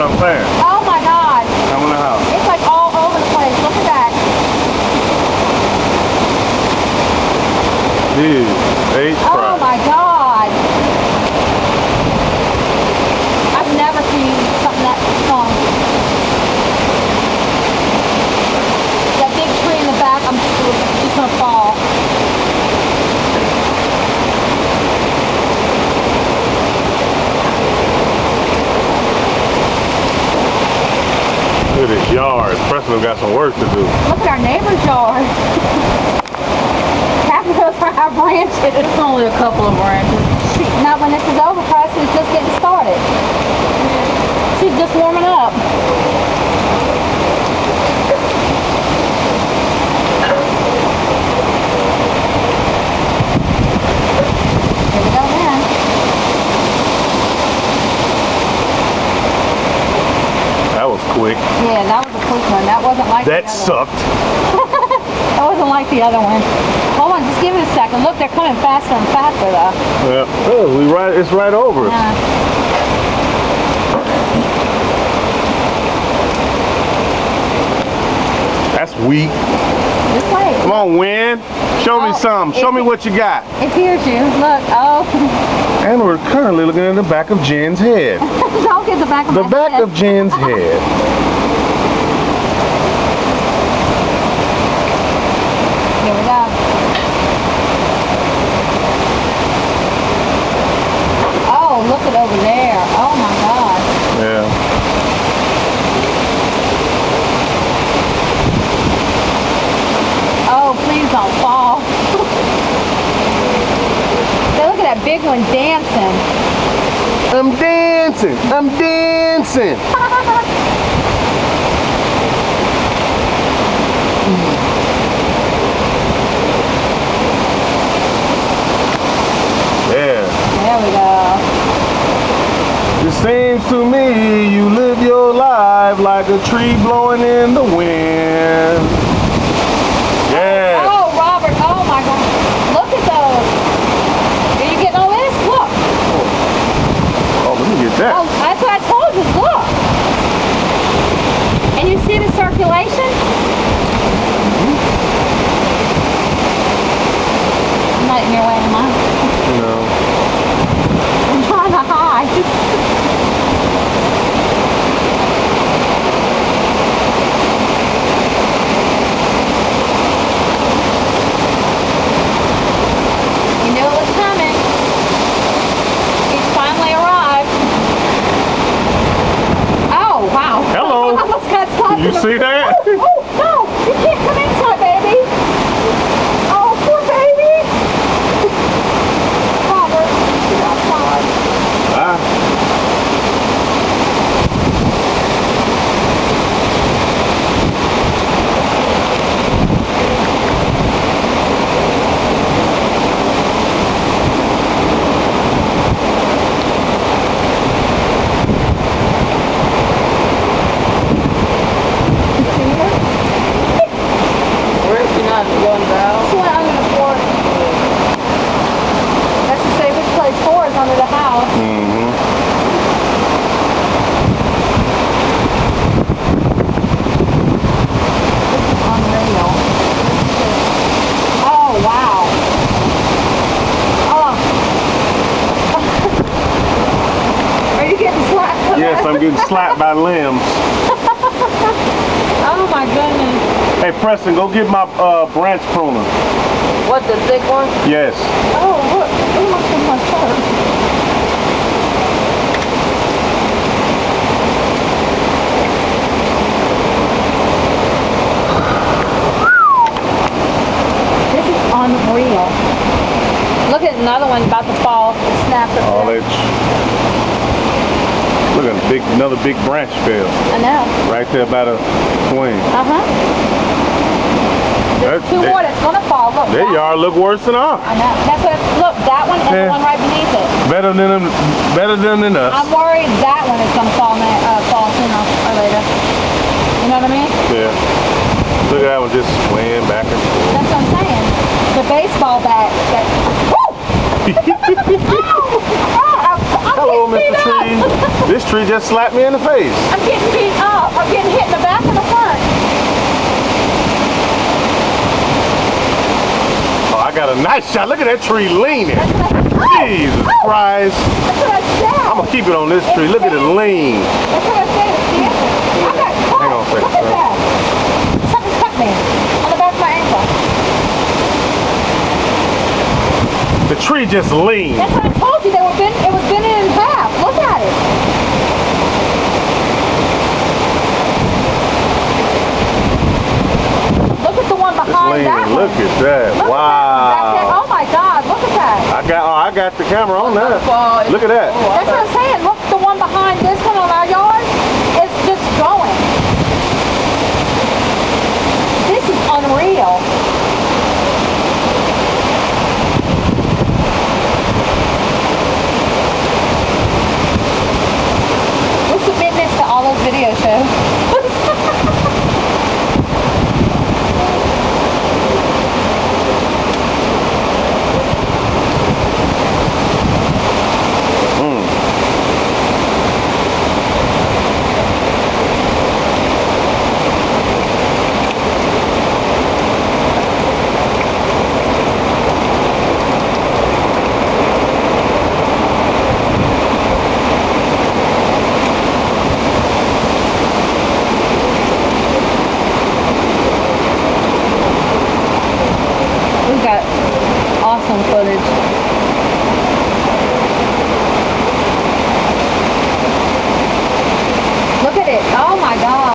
what I'm saying. Oh my God. Come in the house. It's like all over the place. Look at that. Dude, Oh my God. I've never seen something that strong. That big tree in the back, I'm just gonna fall. Look at this yard. Preston got some work to do. Look at our neighbor's yard. Half of those are our branches. It's only a couple of branches. Now when this is over, Preston is just getting started. She's just warming up. Here we go then. That was quick. Yeah, that was a quick one. That wasn't like That the other sucked. That wasn't like the other one. Hold on, just give it a second. Look, they're coming faster and faster though. Yeah. Oh, it's right over us. That's weak. Just wait. Come on, wind. Show me something. Show me what you got. It hears you. Look. Oh. And we're currently looking at the back of Jen's head. Don't get the back of The my back head. of Jen's head. Here we go. Oh, look at over there. Oh my God. Yeah. Oh, please don't fall. Hey, look at that big one dancing. I'm dancing. I'm dancing. Yeah. There we go. It seems to me you live your life like a tree blowing in the wind. Yeah. Oh, Robert. Oh my God. Look at those. Are you getting all this? Look. Oh, let me get that. Oh, that's what I told you. Look. And you see the circulation? I'm not in your way, am I? No. I'm trying to hide. You knew it was coming. He's finally arrived. Oh, wow. Hello. I almost got stuck. You see that? Oh, no. You can't come inside, baby. Oh, poor baby. Robert, get outside. Where is she not going down? She went under the porch. That's the safest place for us, under the house. Mm-hmm. Unreal. Oh, wow. Oh. Are you getting slapped? for Yes, that? I'm getting slapped by limbs. Oh my goodness. Hey, Preston, go get my branch pruner. What, the thick one? Yes. Oh, look. It must be my shirt. This is unreal. Look at another one about to fall. It snapped up All there. that. Look at another big branch fell. I know. Right there by the swing. Uh-huh. There's two more that's gonna fall. Look. Their that yard look worse than ours. I know. That's what. Look, that one and Yeah. the one right beneath it. Better than them, better than us. I'm worried that one is gonna fall sooner or later. You know what I mean? Yeah. Look at that one just swaying back and forth. That's what I'm saying. The baseball bat. That. Woo! Hello. No, getting Mr. Tree. beat up. This tree just slapped me in the face. I'm getting beat up. I'm getting hit in the back and the front. Oh, I got a nice shot. Look at that tree leaning. That's what I, Jesus oh, Christ. that's what I said. I'm going to keep it on this tree. Look at it lean. That's what I said. It's the answer. I got caught. Hang on a second, Look at son. that. Something cut me on the back of my ankle. The tree just leaned. That's what I told you. It was bending in half. Look at it. Look at the one It's behind leaning. that one. Look at that. Look Wow. at that. Back there. Oh my God. Look at that. I got the camera on that. Fall. Look at that. That's what I'm saying. Look, the one behind this one on our yard is just going. This is unreal. We'll submit this to all those video shows. We've got awesome footage.